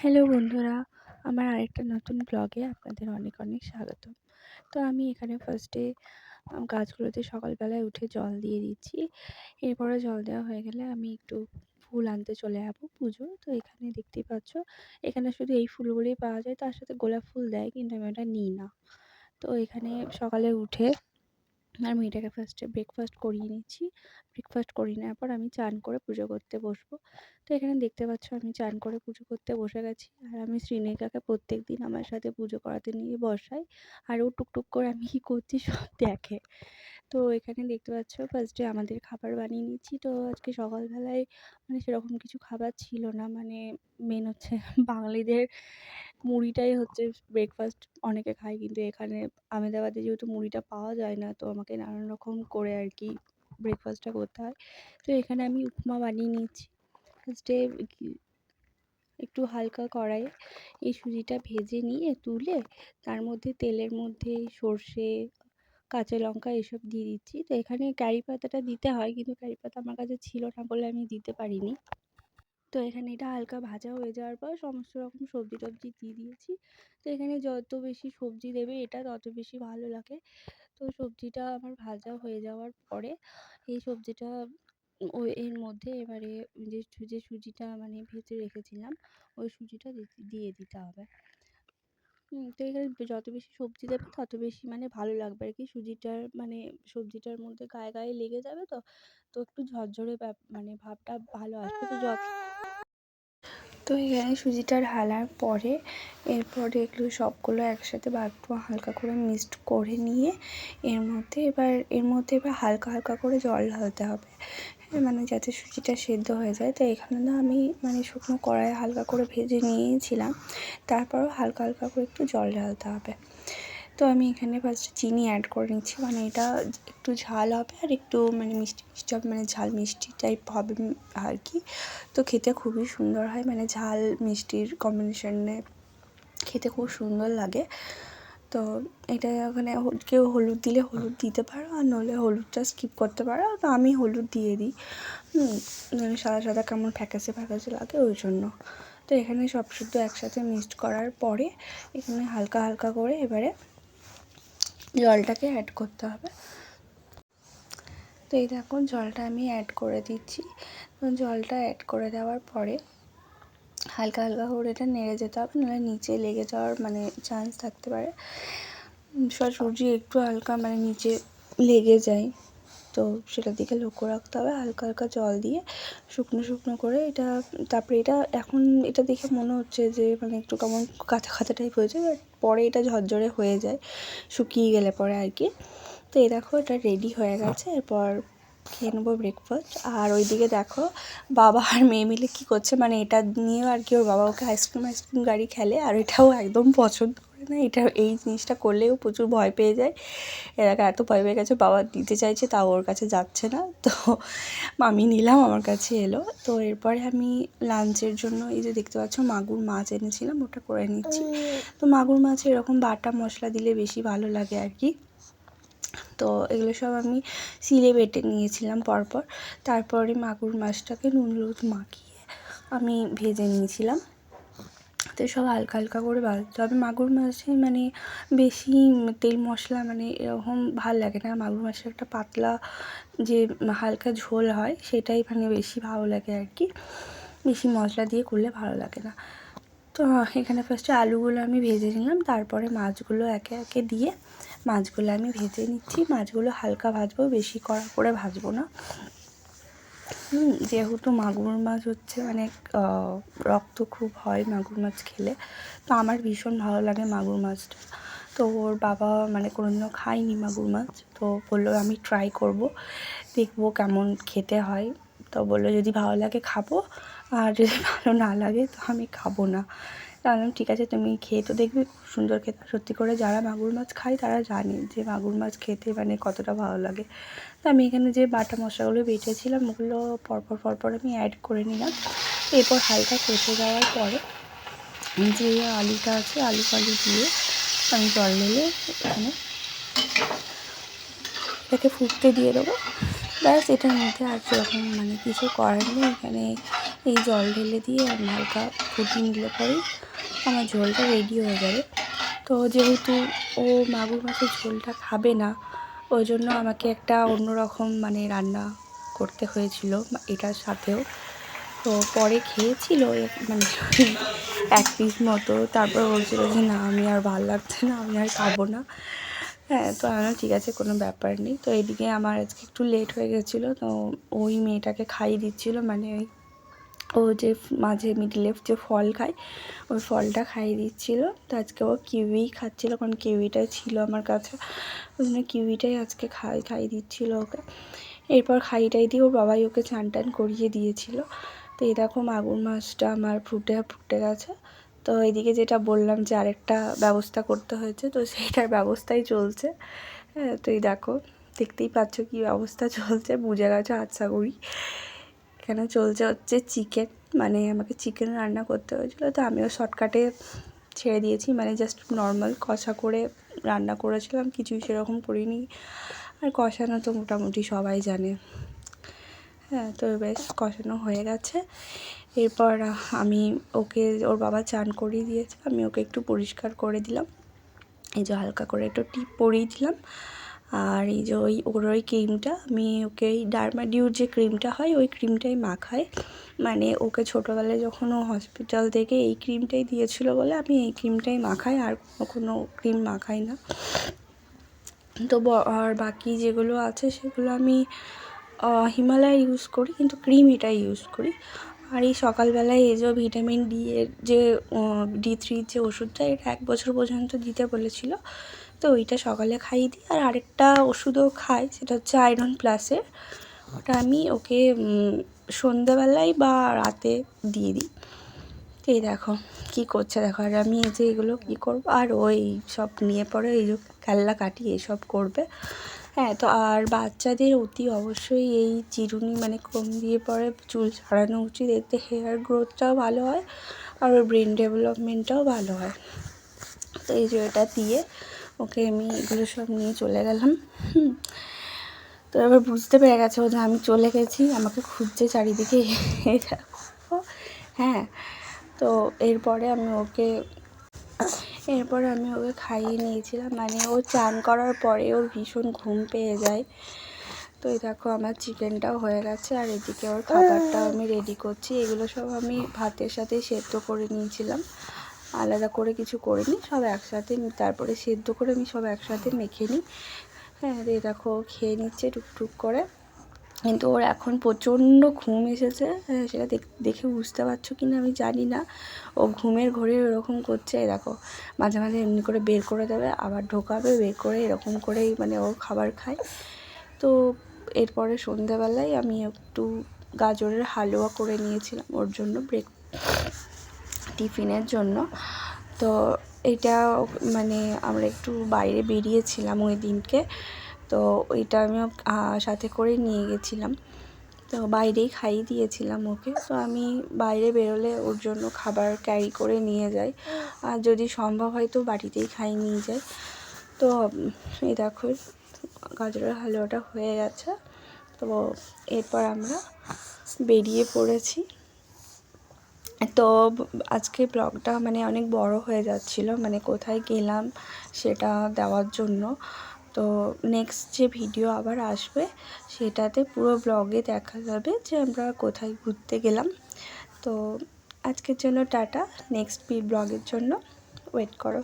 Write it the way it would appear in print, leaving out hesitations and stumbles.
Hello বন্ধুরা, আমার আরেকটা নতুন ব্লগে আপনাদের অনেক অনেক স্বাগতম। তো আমি এখানে ফার্স্টে গাছগুলোতে সকালবেলায় উঠে জল দিয়ে দিচ্ছি। এরপরে জল দেওয়া হয়ে গেলে আমি একটু ফুল আনতে চলে যাব পুজোর। তো এখানে দেখতেই পাচ্ছ, এখানে শুধু এই ফুলগুলোই পাওয়া যায়, তার সাথে গোলাপ ফুল দেয় কিন্তু আমি ওটা নিই না। তো এখানে সকালে উঠে আর মেয়েটাকে ফার্স্টে ব্রেকফাস্ট করিয়ে নিচ্ছি। ব্রেকফাস্ট করিয়ে নেওয়ার পর আমি চান করে পুজো করতে বসবো। তো এখানে দেখতে পাচ্ছ আমি চান করে পুজো করতে বসে গেছি। আর আমি শ্রীনিকাকে প্রত্যেকদিন আমার সাথে পুজো করাতে নিয়ে বসাই। আর ও টুকটুক করে আমি কী করছি সব দেখে। তো এখানে দেখতে পাচ্ছ ফার্স্টে আমাদের খাবার বানিয়ে নিচ্ছি। তো আজকে সকালবেলায় সেরকম কিছু খাবার ছিল না। মেন হচ্ছে বাঙালিদের মুড়িটাই হচ্ছে ব্রেকফাস্ট, অনেকে খায় কিন্তু এখানে আমেদাবাদে যেহেতু মুড়িটা পাওয়া যায় না, তো আমাকে নানান রকম করে আর কি ব্রেকফাস্টটা করতে হয়। তো এখানে আমি উপমা বানিয়ে নিচ্ছি। ফার্স্টে একটু হালকা কড়াইয়ে এই সুজিটা ভেজে নিয়ে তুলে তার মধ্যে তেলের মধ্যে সর্ষে, কাঁচা লঙ্কা এসব দিয়ে দিচ্ছি। তো এখানে কারি পাতাটা দিতে হয় কিন্তু কারি পাতা আমার কাছে ছিল না বলে আমি দিতে পারিনি। তো এখানে এটা হালকা ভাজা হয়ে যাওয়ার পর সমস্ত রকম সবজি টবজি দিয়ে দিয়েছি। তো এখানে যত বেশি সবজি দেবে এটা তত বেশি ভালো লাগে। তো সবজিটা আমার ভাজা হয়ে যাওয়ার পরে এই সবজিটা এর মধ্যে এবারে যে সুজিটা ভেজে রেখেছিলাম ওই সুজিটা দিয়ে দিতে হবে। তো এখানে যত বেশি সবজি দেবে তত বেশি ভালো লাগবে আর কি। সবজিটার মধ্যে গায়ে গায়ে লেগে যাবে, তো তো একটু ঝরঝরে ভাবটা ভালো আসবে। তো এখানে সুজিটা ঢালার পরে এরপরে এগুলো সবগুলো একসাথে একটু হালকা করে মিক্সড করে নিয়ে এর মধ্যে এবার হালকা হালকা করে জল ঢালতে হবে, যাতে সুজিটা সেদ্ধ হয়ে যায়। তো এখানে না আমি শুকনো কড়াইয়ে হালকা করে ভেজে নিয়েছিলাম, তারপরও হালকা হালকা করে একটু জল ঢালতে হবে। তো আমি এখানে ফার্স্টে চিনি অ্যাড করে নিচ্ছি, এটা একটু ঝাল হবে আর একটু মিষ্টি মিষ্টি হবে, ঝাল মিষ্টি টাইপ হবে আর কি। তো খেতে খুবই সুন্দর হয়, ঝাল মিষ্টির কম্বিনেশনে খেতে খুব সুন্দর লাগে। তো এটা ওখানে কেউ হলুদ দিলে হলুদ দিতে পারো, আর নইলে হলুদটা স্কিপ করতে পারো। তো আমি হলুদ দিয়ে দিই, সাদা সাদা কেমন ফ্যাকাসে ফ্যাকাসে লাগে ওই জন্য। তো এখানে সব শুদ্ধ একসাথে মিক্সড করার পরে এখানে হালকা হালকা করে এবারে জলটাকে অ্যাড করতে হবে। তো এই দেখুন জলটা আমি অ্যাড করে দিচ্ছি। জলটা অ্যাড করে দেওয়ার পরে হালকা হালকা করে এটা নেড়ে যেতে হবে, নাহলে নিচে লেগে যাওয়ার চান্স থাকতে পারে। সুজি একটু হালকা নিচে লেগে যায়, তো সেটার দিকে লক্ষ্য রাখতে হবে। হালকা হালকা জল দিয়ে শুকনো শুকনো করে এটা, তারপরে এখন এটা দেখে মনে হচ্ছে যে একটু কেমন কাঁচা কাঁচা টাইপ হয়েছে, বাট পরে এটা ঝরঝরে হয়ে যায় শুকিয়ে গেলে পরে আর কি। তো এই দেখো এটা রেডি হয়ে গেছে। এরপর খেয়ে নেবো ব্রেকফাস্ট। আর ওইদিকে দেখো বাবা আর মেয়ে মিলে কী করছে, এটা নিয়েও আর কি ওর বাবা ওকে আইসক্রিম গাড়ি খেলে, আর এটাও একদম পছন্দ করে না। এই জিনিসটা করলেও প্রচুর ভয় পেয়ে যায়। এলাকা এত ভয় পেয়ে গেছে, বাবা দিতে চাইছে তাও ওর কাছে যাচ্ছে না। তো আমি নিলাম, আমার কাছে এলো। তো এরপরে আমি লাঞ্চের জন্য এই যে দেখতে পাচ্ছ মাগুর মাছ এনেছিলাম, ওটা করে নিচ্ছি। তো মাগুর মাছ এরকম বাটা মশলা দিলে বেশি ভালো লাগে আর কি। তো এগুলো সব আমি শিলে বেটে নিয়েছিলাম পরপর। তারপরে মাগুর মাছটাকে নুন হলুদ মাখিয়ে আমি ভেজে নিয়েছিলাম। তো সব হালকা হালকা করে ভাজতে হবে। মাগুর মাছে বেশি তেল মশলা এরকম ভাল লাগে না। মাগুর মাছের একটা পাতলা যে হালকা ঝোল হয় সেটাই বেশি ভালো লাগে আর কি। বেশি মশলা দিয়ে করলে ভালো লাগে না। তো এখানে ফার্স্টে আলুগুলো আমি ভেজে নিলাম, তারপরে মাছগুলো একে একে দিয়ে মাছগুলো আমি ভেজে নিচ্ছি। মাছগুলো হালকা ভাজবো, বেশি কড়া করে ভাজবো না। যেহেতু মাগুর মাছ হচ্ছে রক্ত খুব হয় মাগুর মাছ খেলে, তো আমার ভীষণ ভালো লাগে মাগুর মাছটা। তো ওর বাবা কোনোদিনও খায়নি মাগুর মাছ, তো বললো আমি ট্রাই করব, দেখবো কেমন খেতে হয়। তো বললো যদি ভালো লাগে খাবো, আর যদি ভালো না লাগে তো আমি খাবো না। বললাম ঠিক আছে, তুমি খেয়ে তো দেখবে, খুব সুন্দর খেতে। সত্যি করে যারা মাগুর মাছ খায় তারা জানে যে মাগুর মাছ খেতে কতটা ভালো লাগে। তো আমি এখানে যে বাটা মশলাগুলো বেটেছিলাম ওগুলো পরপর আমি অ্যাড করে নিলাম। এরপর হালকা কষে যাওয়ার পরে যে আলুটা আছে আলু দিয়ে আমি জল ঢেলে এখানে এটাকে ফুটতে দিয়ে দেবো। ব্যাস, এটার মধ্যে আর সেরকম কিছু করার নেই। এখানে এই জল ঢেলে দিয়ে আমি হালকা ফুটিয়ে নিলে পরেই আমার ঝোলটা রেডি হয়ে যাবে। তো যেহেতু ও মাগুর মাছের ঝোলটা খাবে না, ওই জন্য আমাকে একটা অন্যরকম মানে রান্না করতে হয়েছিল এটার সাথেও। তো পরে খেয়েছিল মানে এক পিস মতো, তারপর বলছিল যে না আমি আর ভালো লাগছে না, আমি আর খাবো না। হ্যাঁ, তো আমি ঠিক আছে, কোনো ব্যাপার নেই। তো এদিকে আমার আজকে একটু লেট হয়ে গেছিলো, তো ওই মেয়েটাকে খাইয়ে দিচ্ছিলো, মানে ও যে মাঝে মিডিলে যে ফল খায় ওই ফলটা খাইয়ে দিচ্ছিলো। তো আজকে ও কিউই খাচ্ছিলো, কারণ কিউইটাই ছিল আমার কাছে, ওই জন্য কিউইটাই আজকে খাইয়ে দিচ্ছিলো ওকে। এরপর খাইটাই দিয়ে ওর বাবাই ওকে চান টান করিয়ে দিয়েছিল। তো এই দেখো মাগুর মাছটা আমার ফুটে গেছে। তো এদিকে যেটা বললাম যে আরেকটা ব্যবস্থা করতে হয়েছে, তো সেইটার ব্যবস্থাই চলছে। হ্যাঁ, তো এই দেখো দেখতেই পাচ্ছ কী ব্যবস্থা চলছে, বুঝে গেছো আশা করি। এখানে চলছে হচ্ছে চিকেন, মানে আমাকে চিকেন রান্না করতে হয়েছিলো, তো আমিও শর্টকাটে ছেড়ে দিয়েছি, মানে জাস্ট নর্মাল কষা করে রান্না করেছিলাম, কিছুই সেরকম করিনি। আর কষানো তো মোটামুটি সবাই জানে। হ্যাঁ, তো বেশ কষানো হয়ে গেছে। এরপর আমি ওকে, ওর বাবা চান করিয়ে দিয়েছে, আমি ওকে একটু পরিষ্কার করে দিলাম, এই যে হালকা করে একটু টিপ পরিয়ে দিলাম। আর এই যে ওই ক্রিমটা আমি ওকে, এই ডার্মাডিউর যে ক্রিমটা হয় ওই ক্রিমটাই মাখাই, মানে ওকে ছোটোবেলায় যখন ও হসপিটাল থেকে এই ক্রিমটাই দিয়েছিল বলে আমি এই ক্রিমটাই মাখাই, আর কোনো ক্রিম মাখাই না। তো আর বাকি যেগুলো আছে সেগুলো আমি হিমালয় ইউজ করি, কিন্তু ক্রিম এটাই ইউজ করি। আর এই সকালবেলায় এই যে ভিটামিন ডি এর যে D3 যে ওষুধটা, এটা 1 বছর পর্যন্ত দিতে বলেছিল, তো ওইটা সকালে খাইয়ে দিই। আর আরেকটা ওষুধও খাই, সেটা হচ্ছে আয়রন প্লাসের, ওটা আমি ওকে সন্ধ্যেবেলায় বা রাতে দিয়ে দিই। তো এই দেখো কী করছে দেখো, আর আমি এই যে এগুলো কী করবো, আর ওই সব নিয়ে পরে এই যে খেলনা কাটি এসব করবে। হ্যাঁ, তো আর বাচ্চাদের অতি অবশ্যই এই চিরুনি মানে কম দিয়ে পরে চুল ছাড়ানো উচিত, এতে হেয়ার গ্রোথটাও ভালো হয় আর ওর ব্রেন ডেভেলপমেন্টটাও ভালো হয়। তো এই যে এটা দিয়ে ওকে আমি এগুলো সব নিয়ে চলে গেলাম। তো এবার বুঝতে পেরে গেছে ও যে আমি চলে গেছি, আমাকে খুঁজছে চারিদিকে। হ্যাঁ, তো এরপরে আমি ওকে খাইয়ে নিয়েছিলাম, মানে ও চান করার পরে ওর ভীষণ ঘুম পেয়ে যায়। তো এই দেখো আমার চিকেনটাও হয়ে গেছে, আর এদিকে ওর খাবারটাও আমি রেডি করছি। এগুলো সব আমি ভাতের সাথে সেদ্ধ করে নিয়েছিলাম, আলাদা করে কিছু করিনি, সব একসাথে তারপরে সেদ্ধ করে আমি সব একসাথে মেখে নিই। হ্যাঁ, এই দেখো খেয়ে নিচ্ছে টুকটুক করে, কিন্তু ওর এখন প্রচণ্ড ঘুম এসেছে। সেটা দেখে বুঝতে পারছো কি না আমি জানি না, ও ঘুমের ঘোরে এরকম করছে। দেখো মাঝে মাঝে এমনি করে বের করে দেবে, আবার ঢোকাবে, বের করে এরকম করেই মানে ও খাবার খায়। তো এরপরে সন্ধ্যাবেলায় আমি একটু গাজরের হালুয়া করে নিয়েছিলাম ওর জন্য, টিফিনের জন্য। তো এটা মানে আমরা একটু বাইরে বেরিয়েছিলাম ওই দিনকে, তো ওইটা আমি সাথে করে নিয়ে গেছিলাম, তো বাইরেই খাইয়ে দিয়েছিলাম ওকে। তো আমি বাইরে বেরোলে ওর জন্য খাবার ক্যারি করে নিয়ে যাই, আর যদি সম্ভব হয় তো বাড়িতেই খাইয়ে নিয়ে যাই। তো এই দেখো গাজরের হালুয়াটা হয়ে গেছে, তো এরপর আমরা বেরিয়ে পড়েছি। তো আজকে ব্লগটা মানে অনেক বড় হয়ে যাচ্ছিলো, মানে কোথায় গেলাম সেটা দেওয়ার জন্য। তো নেক্সট যে ভিডিও আবার আসবে সেটাতে পুরো ব্লগে দেখা যাবে যে আমরা কোথায় ঘুরতে গেলাম। তো আজকের জন্য টাটা, নেক্সট ব্লগের জন্য ওয়েট করো।